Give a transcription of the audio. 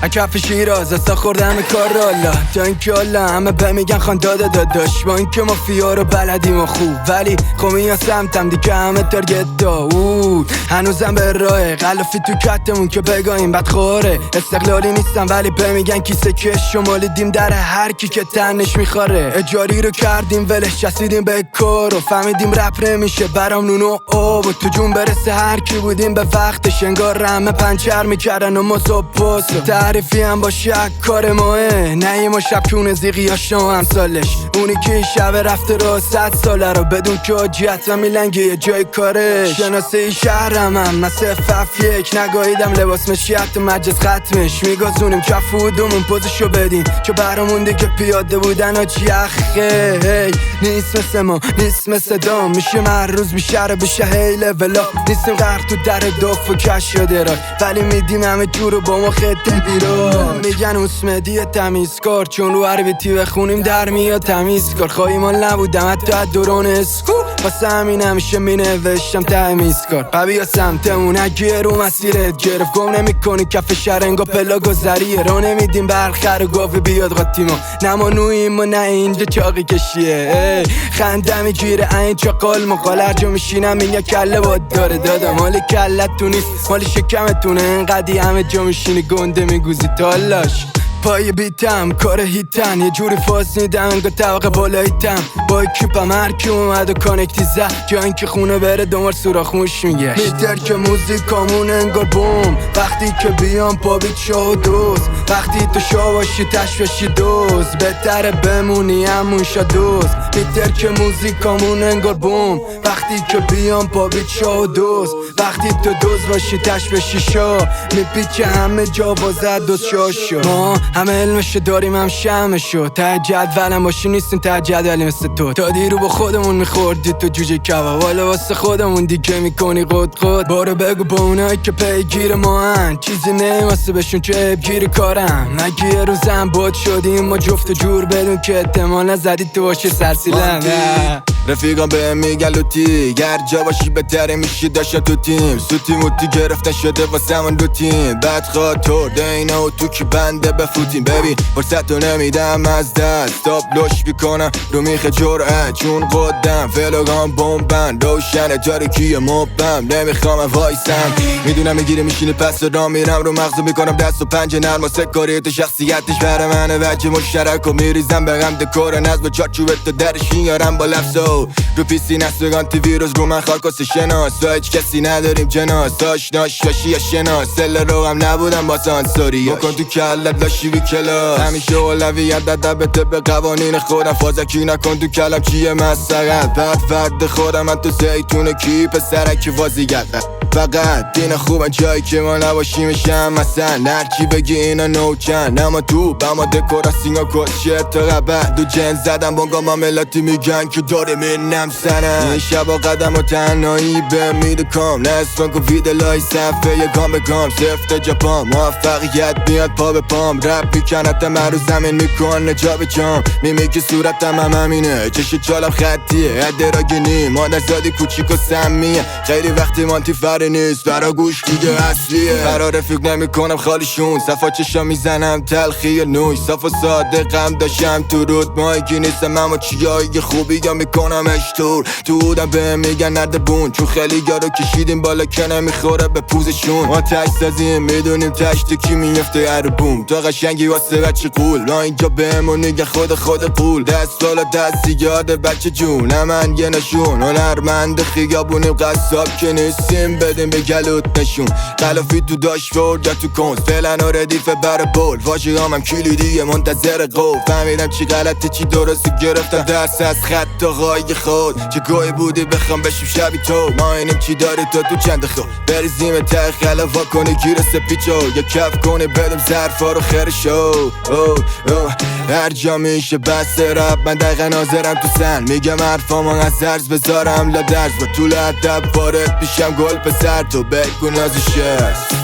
کف شیراز اصلا خوردم کار رالا تا اینکه حالا همه بمیگن خان داده داداش با اینکه مافیا رو بلدیم و خوب ولی خمی سمتم دیگه همه تارگت داود هنوزم به راه غلافی تو کتمون که بگاهیم بد خوره استقلالی نیستم ولی بمیگن کیسه که شمالیدیم در هر کی که تنش میخوره اجاری رو کردیم ولش چسیدیم به کار و فهمیدیم رپ نمیشه برام نون و آب و تو جون برسه هر کی بودیم به وقتش انگار همه پنچر میکردن و ما صبح تعریفی هم با شک کار ماه نهیم و شب کونه زیغی ها هم سالش اونی که شب رفته رو 100 ساله رو بدون که حجیت و میلنگه یه جای کارش شناسه شهرم هم مثل یک نگاهیدم لباس مشیت و مجلس ختمش میگازونیم کف بودمون پوزشو بدیم که برامون دیگه پیاده بودن و چیخه هی نیست مثل ما نیست مثل دام میشه هر روز بیشتر بشه هیله ولا نیستیم غرق تو در داف و کش یاده را ولی میدیم همه جورو با ما خطه بیرون میگن اسمدی تمیزکار چون رو عربیتی بخونیم در میاد تمیزکار خواهی مال نبودم حتی از دوران اسکول واسه همین همیشه مینوشتم تمیزکار قبیه سمتمون اگه رو مسیرت گرفت گم نمی کنی کف شرنگا پلا گذریه را نمیدیم برخر و گاوی بیاد قاطی ما نما نویم و نه اینجا چاقی کشیه خنده میگیره این چاقال مقال هر جا میشینم این کله باد داره دادا مال کلت تو نیست مال شکمتونه انقدی همه جا میشینی گنده میگوزی تالاش پای بیتم کار هیتن یه جوری فاز نیدم انگاه طبقه بالاییتم با اکیپم هر کی اومد و کانکتی زد جا اینکه خونه بره دومار سوراخ موش میگشت میتر که موزیکامون انگار بوم وقتی که بیام پا بیت شا و دوز وقتی تو شا باشی تش بشی دوز بهتره بمونی همون شا دوز میتر که موزیکامون انگار بوم وقتی که بیام پا بیت شا و دوز وقتی تو دوز باشی تش بشی شا میپیچه همه جا وازد دوز شاشو همه علمشو داریم هم شمشو ته جدولم باشی نیستیم ته جدولی مثل تو تا دیرو با خودمون میخوردی تو جوجه کباب والا واسه خودمون دیگه میکنی خود بارو بگو با اونایی که پیگیر ما هن چیزی واسه بهشون چه عیبگیر کارم نگی یه روزم باد شدیم ما جفت و جور بدون که احتمال نزدی تو باشی سرسیلن رفیقان به میگن لوتی گر جا باشی بهتره میشی داشت تو تیم سوتی موتی گرفتن شده واسه من دو تیم بعد خاطر دینه و تو کی بنده بفوتیم ببین فرصت رو نمیدم از دست تاب لش بیکنم رو میخ جرعه چون قدم فلوگان بومبن روشن تاریکی مبم نمیخوام وایسم میدونم میگیره میشینه پس را میرم رو مغزو میکنم دست و پنجه نرم واسه کاریت شخصیتش بر منه وجه مشترک و میریزم بغم دکور نظم چارچوبت تا درش میارم با لفظو رو پیسی نستگان تی ویروز رو من خاکاس شناس تا هیچ کسی نداریم جناس آشناش شاشی یا شناس سل روغم نبودم با سانسوری بکن تو کلت لاشی بی کلاس همیشه اولویت داده به طب قوانین خودم فازکی نکن تو کلم چیه مسقط بعد فرد خودم من تو زیتون کی پسرکی وازیگت فقط دین خوبن جایی که ما نباشیمشم مثلا هرچی بگی اینا نوچن اما تو با ما دکوراسینگا کشه تا قبل دو جن زدم بانگا ماملاتی میگن که داره منم سنم این شبا قدم و تنهایی به میده کام نستان که ویدلای صفحه یه گام به گام سفت جاپام موفقیت میاد پا به پام رپ میکنت من رو زمین میکنه جا به جام میمیگی صورتم هم همینه چش چالم خطیه ادراگینی مادر زادی کوچیک و سمیه خیلی وقتی مانتی نیست برا گوش دیگه اصلیه برا رفیق نمی کنم خالیشون صفا چشا میزنم تلخی نوش صف و صادقم داشتم تو رود مایگی نیستم اما چیایی خوبی یا میکنم اشتور تو بودم به میگن نردبون چون خیلی یارو کشیدیم بالا که نمیخوره به پوزشون ما تش سازیم میدونیم تشت کی میفته هر بوم تا قشنگی واسه بچه قول ما اینجا بهمون نگه خود قول دست بالا دستی یاد بچه جون من یه نشون هنرمند خیابونیم قصاب که نیستیم بدیم به گلوت نشون غلافی تو داشبورد یا تو کنس فعلا ردیف بر بول واژه هم کلیدیه منتظر قول فهمیدم چی غلطه چی درسته گرفتم درس از خط آقای خود چه گوی بودی بخوام بشیم شبی تو ما اینیم چی داری تو چند خود بریزیم ته خلافا کنی گیر سپیچو یا کف کنی بدم ظرفا رو خرشو هر جا میشه بس رب من دقیقا ناظرم تو سن میگم حرفامو از درز بذارم لا درز با طول ادب وارد میشم گل پسر تو بگو نازش هست